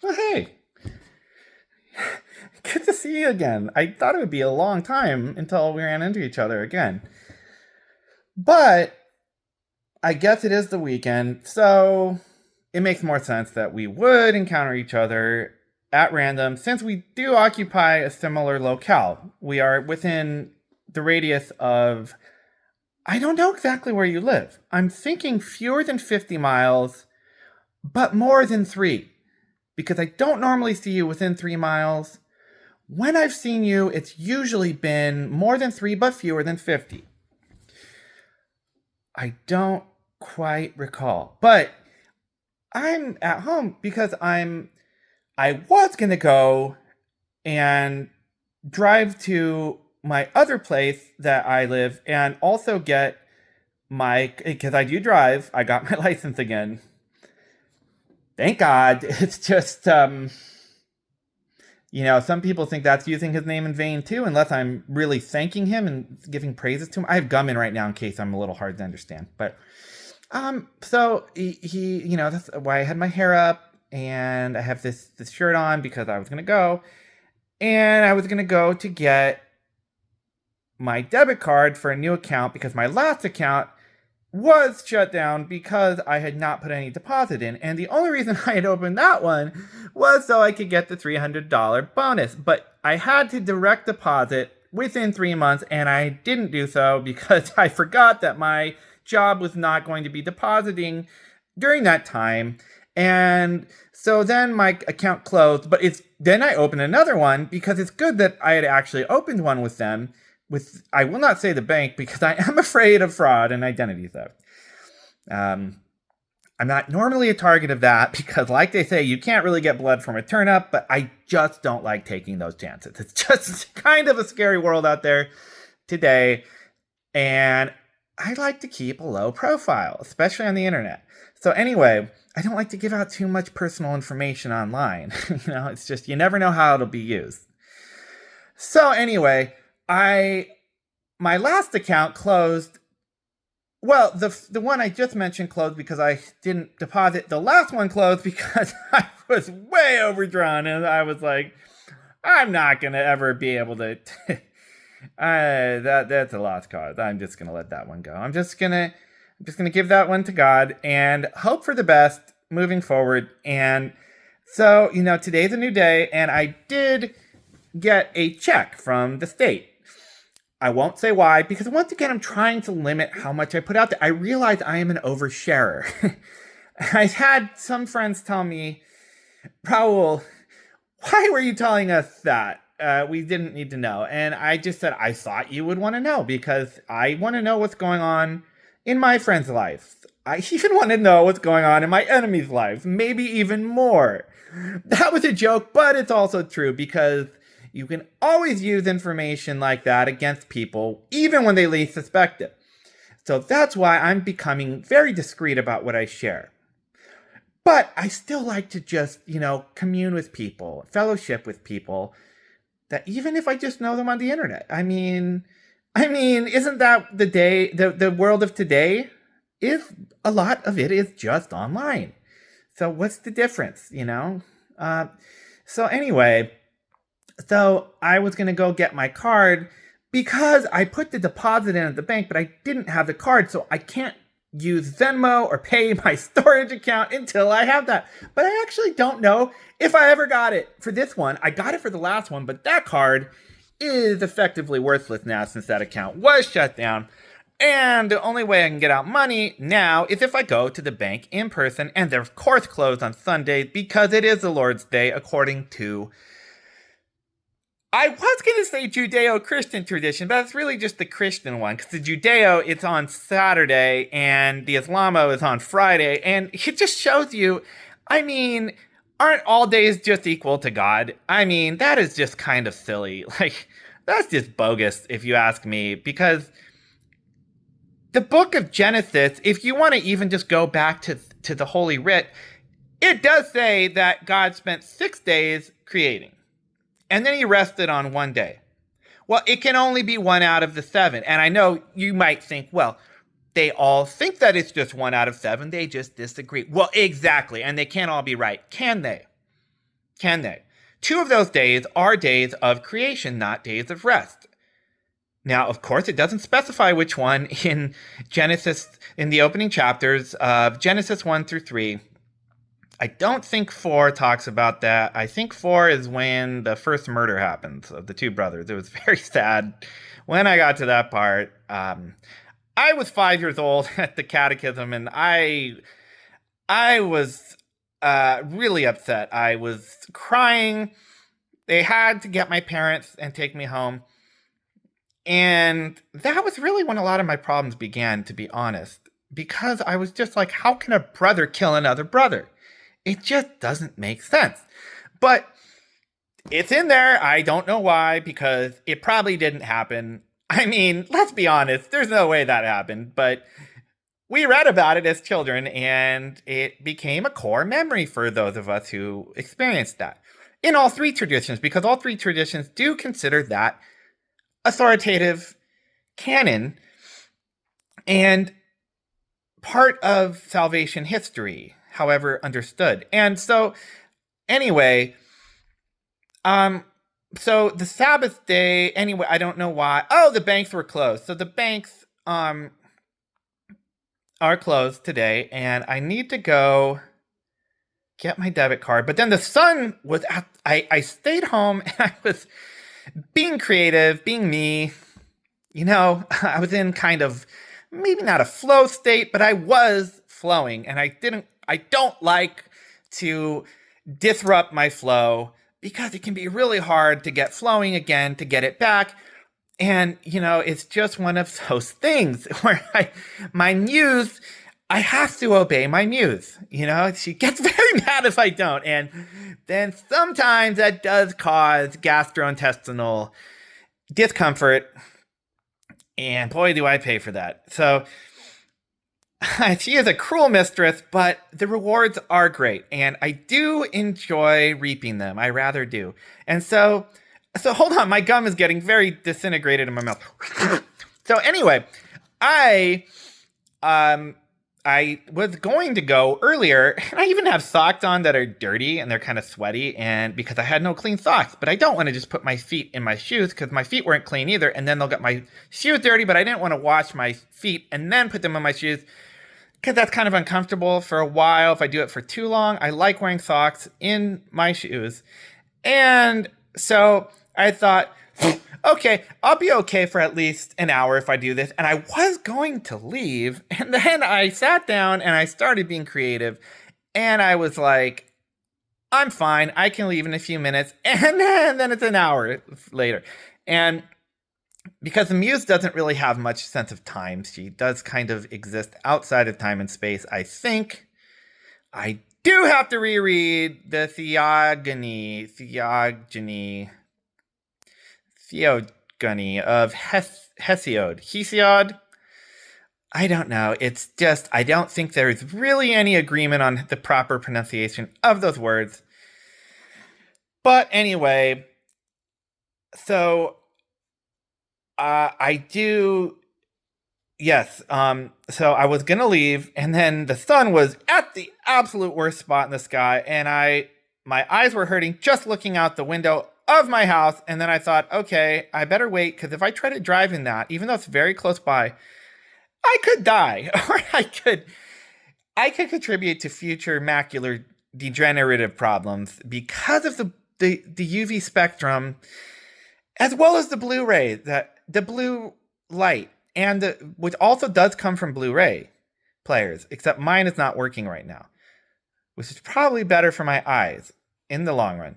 Well, hey, good to see you again. I thought it would be a long time until we ran into each other again. But I guess it is the weekend, so it makes more sense that we would encounter each other at random since we do occupy a similar locale. We are within the radius of, I don't know exactly where you live. I'm thinking fewer than 50 miles, but more than three, because I don't normally see you within 3 miles. When I've seen you, it's usually been more than three, but fewer than 50. I don't quite recall, but I'm at home because I was gonna go and drive to my other place that I live and also get my, because I do drive, I got my license again. Thank God. It's just, some people think that's using his name in vain too, unless I'm really thanking him and giving praises to him. I have gum in right now in case I'm a little hard to understand. But so he that's why I had my hair up and I have this shirt on because I was gonna go. And I was gonna go to get my debit card for a new account because my last account was shut down because I had not put any deposit in. And the only reason I had opened that one was so I could get the $300 bonus. But I had to direct deposit within 3 months, and I didn't do so because I forgot that my job was not going to be depositing during that time. And so then my account closed, but then I opened another one because it's good that I had actually opened one with them. I will not say the bank because I am afraid of fraud and identity theft. I'm not normally a target of that because, like they say, you can't really get blood from a turnip, but I just don't like taking those chances. It's just kind of a scary world out there today, and I like to keep a low profile, especially on the internet. So anyway, I don't like to give out too much personal information online. It's just you never know how it'll be used. So anyway, my last account closed. Well, the one I just mentioned closed because I didn't deposit. The last one closed because I was way overdrawn, and I was like, I'm not gonna ever be able to. That's a lost cause. I'm just gonna let that one go. I'm just gonna give that one to God and hope for the best moving forward. And so today's a new day, and I did get a check from the state. I won't say why, because once again, I'm trying to limit how much I put out there. I realize I am an oversharer. I've had some friends tell me, Raül, why were you telling us that? We didn't need to know. And I just said, I thought you would want to know because I want to know what's going on in my friends' lives. I even want to know what's going on in my enemies' lives, maybe even more. That was a joke, but it's also true because you can always use information like that against people, even when they least suspect it. So that's why I'm becoming very discreet about what I share. But I still like to just, commune with people, fellowship with people, that even if I just know them on the internet. I mean, isn't that the world of today? Is a lot of it is just online. So what's the difference, So anyway, so I was going to go get my card because I put the deposit in at the bank, but I didn't have the card, so I can't use Venmo or pay my storage account until I have that. But I actually don't know if I ever got it for this one. I got it for the last one, but that card is effectively worthless now since that account was shut down. And the only way I can get out money now is if I go to the bank in person, and they're of course closed on Sundays because it is the Lord's Day according to, I was going to say Judeo-Christian tradition, but it's really just the Christian one, because the Judeo, it's on Saturday, and the Islamo is on Friday, and it just shows you, aren't all days just equal to God? That is just kind of silly. That's just bogus, if you ask me, because the book of Genesis, if you want to even just go back to the Holy Writ, it does say that God spent 6 days creating. And then he rested on one day. Well, it can only be one out of the 7. And I know you might think, well, they all think that it's just one out of 7. They just disagree. Well, exactly. And they can't all be right. Can they? Can they? 2 of those days are days of creation, not days of rest. Now, of course, it doesn't specify which one in Genesis, in the opening chapters of Genesis 1 through 3. I don't think 4 talks about that. I think 4 is when the first murder happens of the 2 brothers. It was very sad when I got to that part. I was 5 years old at the catechism, and I was really upset. I was crying. They had to get my parents and take me home. And that was really when a lot of my problems began, to be honest, because I was just like, how can a brother kill another brother? It just doesn't make sense. But it's in there. I don't know why, because it probably didn't happen. I mean, let's be honest, there's no way that happened, but we read about it as children, and it became a core memory for those of us who experienced that in all 3 traditions, because all 3 traditions do consider that authoritative canon and part of salvation history, however understood. And so anyway, so the Sabbath day, anyway, I don't know why. Oh, the banks were closed. So the banks are closed today, and I need to go get my debit card. But then the sun was I stayed home, and I was being creative, being me. You know, I was in kind of maybe not a flow state, but I was flowing, and I don't like to disrupt my flow, because it can be really hard to get flowing again, to get it back. And, you know, it's just one of those things where my muse, I have to obey my muse. You know, she gets very mad if I don't. And then sometimes that does cause gastrointestinal discomfort. And boy, do I pay for that. So she is a cruel mistress, but the rewards are great. And I do enjoy reaping them. I rather do. And so hold on. My gum is getting very disintegrated in my mouth. So anyway, I was going to go earlier, and I even have socks on that are dirty and they're kind of sweaty, and because I had no clean socks. But I don't want to just put my feet in my shoes, because my feet weren't clean either, and then they'll get my shoes dirty. But I didn't want to wash my feet and then put them in my shoes, because that's kind of uncomfortable for a while if I do it for too long. I like wearing socks in my shoes. And so I thought, okay, I'll be okay for at least an hour if I do this. And I was going to leave, and then I sat down and I started being creative, and I was like, I'm fine. I can leave in a few minutes. And then it's an hour later. And because the muse doesn't really have much sense of time, she does kind of exist outside of time and space, I think. I do have to reread the Theogony of Hesiod. I don't know. It's just, I don't think there's really any agreement on the proper pronunciation of those words. But anyway, so I do, yes. So I was gonna leave, and then the sun was at the absolute worst spot in the sky, and my eyes were hurting just looking out the window of my house. And then I thought, okay, I better wait, because if I try to drive in that, even though it's very close by, I could die, or I could contribute to future macular degenerative problems because of the UV spectrum, as well as the Blu-ray, the blue light, and which also does come from Blu-ray players, except mine is not working right now, which is probably better for my eyes in the long run.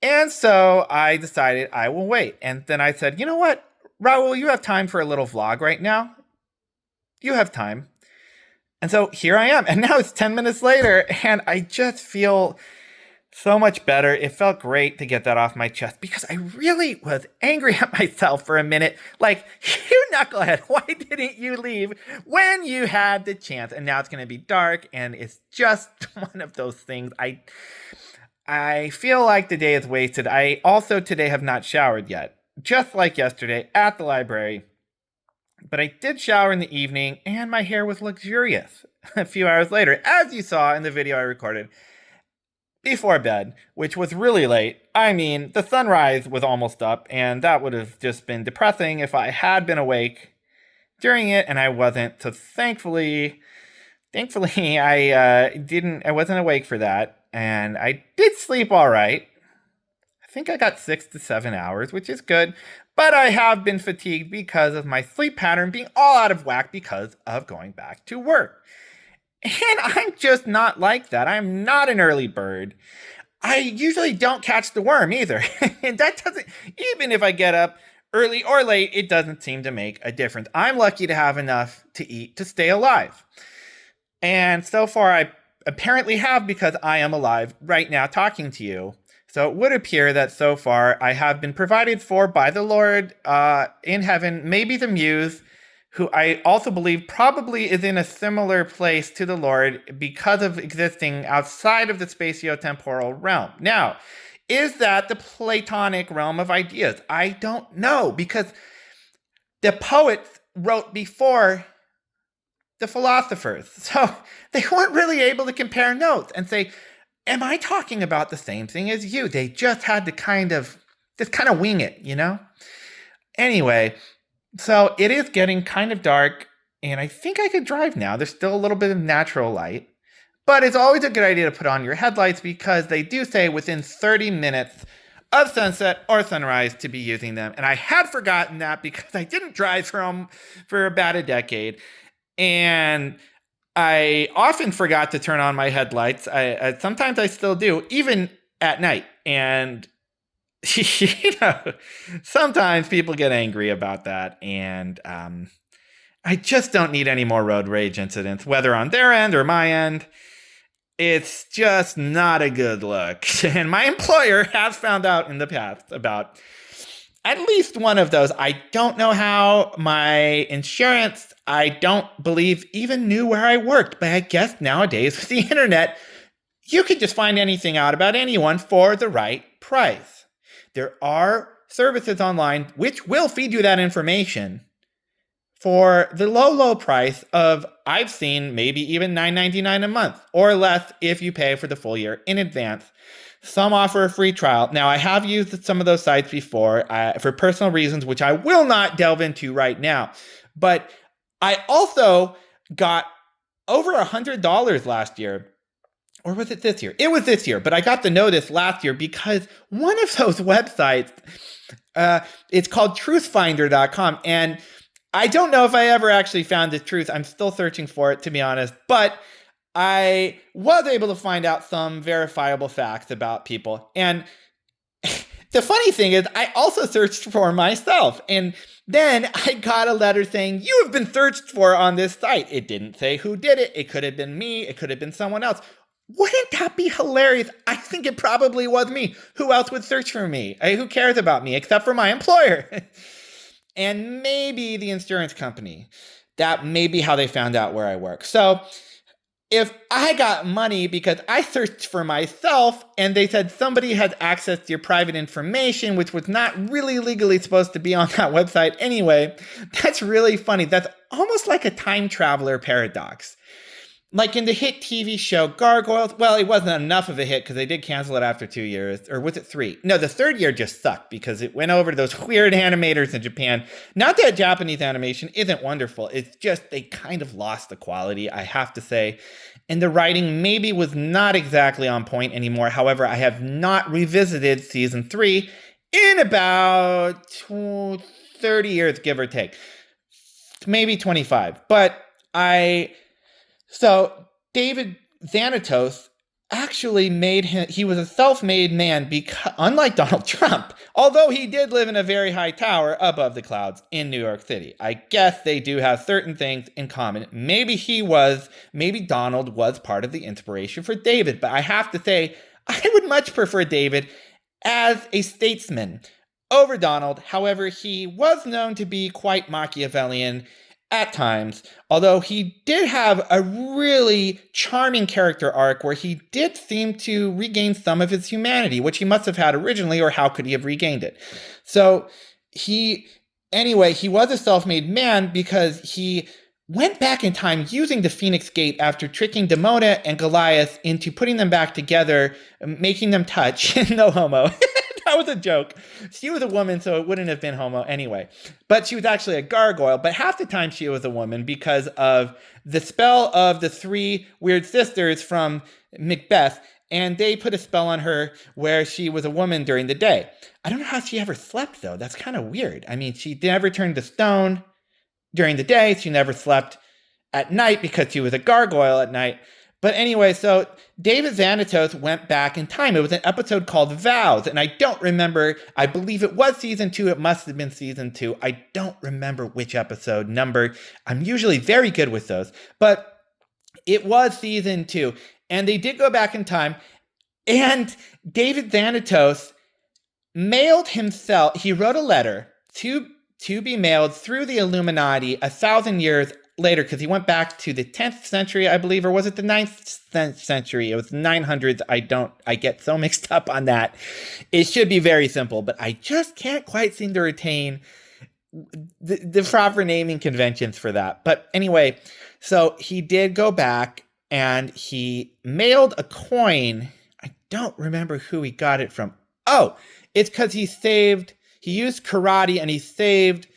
And so I decided I will wait. And then I said, you know what, Raül, you have time for a little vlog right now? You have time. And so here I am. And now it's 10 minutes later, and I just feel so much better. It felt great to get that off my chest, because I really was angry at myself for a minute. Like, you knucklehead, why didn't you leave when you had the chance? And now it's going to be dark, and it's just one of those things. I feel like the day is wasted. I also today have not showered yet, just like yesterday at the library. But I did shower in the evening, and my hair was luxurious a few hours later, as you saw in the video I recorded. before bed, which was really late. I mean, the sunrise was almost up, and that would have just been depressing if I had been awake during it, and I wasn't. So thankfully, I wasn't awake for that, and I did sleep all right. I think I got 6 to 7 hours, which is good, but I have been fatigued because of my sleep pattern being all out of whack because of going back to work. And I'm just not like that. I'm not an early bird. I usually don't catch the worm either. And that doesn't, even if I get up early or late, it doesn't seem to make a difference. I'm lucky to have enough to eat to stay alive. And so far, I apparently have, because I am alive right now talking to you. So it would appear that so far I have been provided for by the Lord in heaven, maybe the Muse, who I also believe probably is in a similar place to the Lord because of existing outside of the spatio-temporal realm. Now, is that the Platonic realm of ideas? I don't know, because the poets wrote before the philosophers. So they weren't really able to compare notes and say, am I talking about the same thing as you? They just had to kind of wing it, you know? Anyway, so it is getting kind of dark, and I think I could drive now. There's still a little bit of natural light, but it's always a good idea to put on your headlights, because they do say within 30 minutes of sunset or sunrise to be using them. And I had forgotten that because I didn't drive for about a decade. And I often forgot to turn on my headlights. Sometimes I still do, even at night. And, sometimes people get angry about that. And I just don't need any more road rage incidents, whether on their end or my end. It's just not a good look. And my employer has found out in the past about at least one of those. I don't know how. My insurance, I don't believe, even knew where I worked. But I guess nowadays with the internet, you could just find anything out about anyone for the right price. There are services online which will feed you that information for the low price of, I've seen, maybe even $9.99 a month or less if you pay for the full year in advance. Some offer a free trial. Now, I have used some of those sites before for personal reasons, which I will not delve into right now. But I also got over $100 last year. Or was it this year? It was this year, but I got the notice last year because one of those websites, it's called truthfinder.com. And I don't know if I ever actually found the truth. I'm still searching for it, to be honest. But I was able to find out some verifiable facts about people. And the funny thing is, I also searched for myself. And then I got a letter saying, you have been searched for on this site. It didn't say who did it. It could have been me. It could have been someone else. Wouldn't that be hilarious? I think it probably was me. Who else would search for me? Who cares about me except for my employer? And maybe the insurance company. That may be how they found out where I work. So if I got money because I searched for myself and they said somebody has access to your private information, which was not really legally supposed to be on that website anyway, that's really funny. That's almost like a time traveler paradox. Like in the hit TV show Gargoyles, well, it wasn't enough of a hit because they did cancel it after 2 years. Or was it 3? No, the third year just sucked because it went over to those weird animators in Japan. Not that Japanese animation isn't wonderful. It's just they kind of lost the quality, I have to say. And the writing maybe was not exactly on point anymore. However, I have not revisited season 3 in about 30 years, give or take. Maybe 25. But So David Xanatos actually he was a self-made man because, unlike Donald Trump, although he did live in a very high tower above the clouds in New York City. I guess they do have certain things in common. Maybe Donald was part of the inspiration for David, but I have to say, I would much prefer David as a statesman over Donald. However, he was known to be quite Machiavellian at times, although he did have a really charming character arc where he did seem to regain some of his humanity, which he must have had originally, or how could he have regained it? So he was a self-made man because he went back in time using the Phoenix Gate after tricking Demona and Goliath into putting them back together, making them touch. No homo. That was a joke. She was a woman, so it wouldn't have been homo anyway. But she was actually a gargoyle. But half the time she was a woman because of the spell of the three weird sisters from Macbeth. And they put a spell on her where she was a woman during the day. I don't know how she ever slept, though. That's kind of weird. I mean, she never turned to stone during the day. She never slept at night because she was a gargoyle at night. But anyway, so David Xanatos went back in time. It was an episode called Vows, and I don't remember. I believe it was season 2. It must have been season 2. I don't remember which episode number. I'm usually very good with those. But it was season 2, and they did go back in time, and David Xanatos mailed himself. He wrote a letter to be mailed through the Illuminati 1,000 years later, because he went back to the 10th century, I believe, or was it the 9th century? It was 900s. I get so mixed up on that. It should be very simple, but I just can't quite seem to retain the proper naming conventions for that. But anyway, so he did go back and he mailed a coin. I don't remember who he got it from. Oh, it's because he used karate and he saved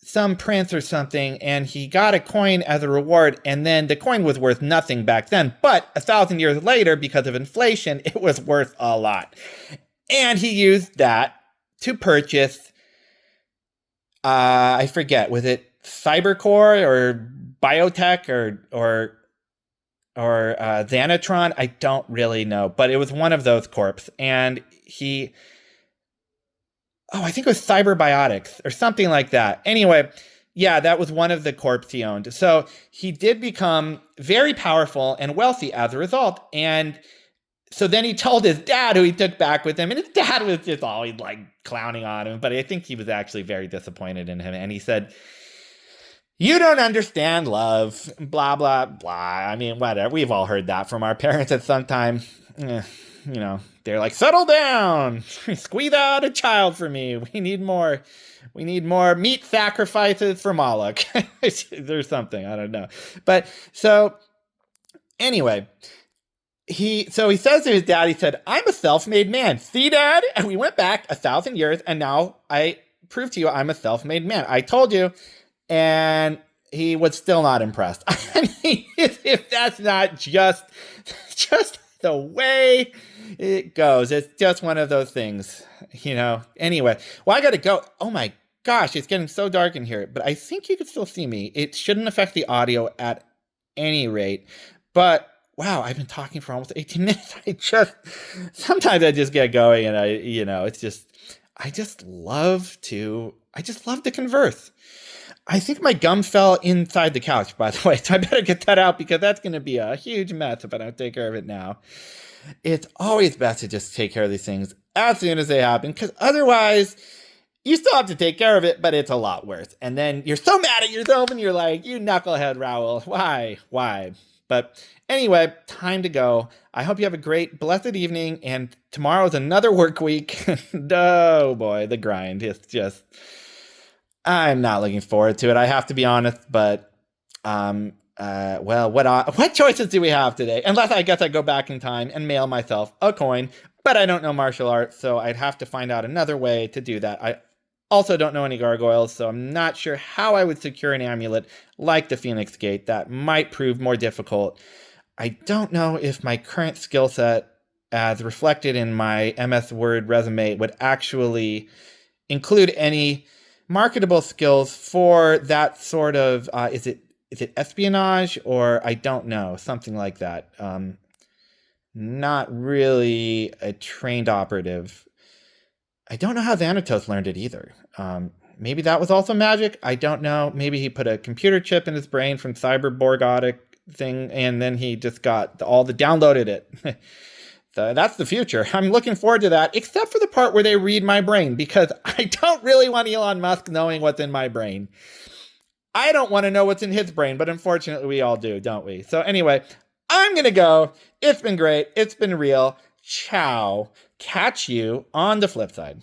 some prince or something, and he got a coin as a reward, and then the coin was worth nothing back then, but 1,000 years later, because of inflation, it was worth a lot. And he used that to purchase, I forget, was it Cybercore or Biotech or Xanatron? I don't really know, but it was one of those corps, and I think it was Cyberbiotics or something like that. Anyway, yeah, that was one of the corps he owned. So he did become very powerful and wealthy as a result. And so then he told his dad, who he took back with him, and his dad was just always like clowning on him, but I think he was actually very disappointed in him. And he said, "You don't understand love, blah, blah, blah." I mean, whatever. We've all heard that from our parents at some time. They're like, "Settle down, squeeze out a child for me. We need more meat sacrifices for Moloch." There's something, I don't know. But so anyway, he says to his dad, he said, "I'm a self-made man. See, Dad? And we went back 1,000 years, and now I prove to you I'm a self-made man. I told you." And he was still not impressed. I mean, if that's not just the way it goes. It's just one of those things, Anyway, well, I got to go. Oh my gosh, it's getting so dark in here, but I think you can still see me. It shouldn't affect the audio at any rate. But wow, I've been talking for almost 18 minutes. Sometimes I just get going and I just love to converse. I think my gum fell inside the couch, by the way, so I better get that out because that's going to be a huge mess if I don't take care of it now. It's always best to just take care of these things as soon as they happen, because otherwise you still have to take care of it, but it's a lot worse. And then you're so mad at yourself and you're like, "You knucklehead, Raül. Why? But anyway, time to go. I hope you have a great, blessed evening, and tomorrow's another work week. Oh boy, the grind. It's just... I'm not looking forward to it, I have to be honest, but, what choices do we have today? Unless I guess I go back in time and mail myself a coin, but I don't know martial arts, so I'd have to find out another way to do that. I also don't know any gargoyles, so I'm not sure how I would secure an amulet like the Phoenix Gate. That might prove more difficult. I don't know if my current skill set, as reflected in my MS Word resume, would actually include any marketable skills for that sort of, is it espionage, or I don't know, something like that. Not really a trained operative. I don't know how Xanatos learned it either. Maybe that was also magic. I don't know. Maybe he put a computer chip in his brain from Cyberborgotic thing, and then he just got downloaded it. So that's the future. I'm looking forward to that, except for the part where they read my brain, because I don't really want Elon Musk knowing what's in my brain. I don't want to know what's in his brain, but unfortunately we all do, don't we? So anyway, I'm going to go. It's been great. It's been real. Ciao. Catch you on the flip side.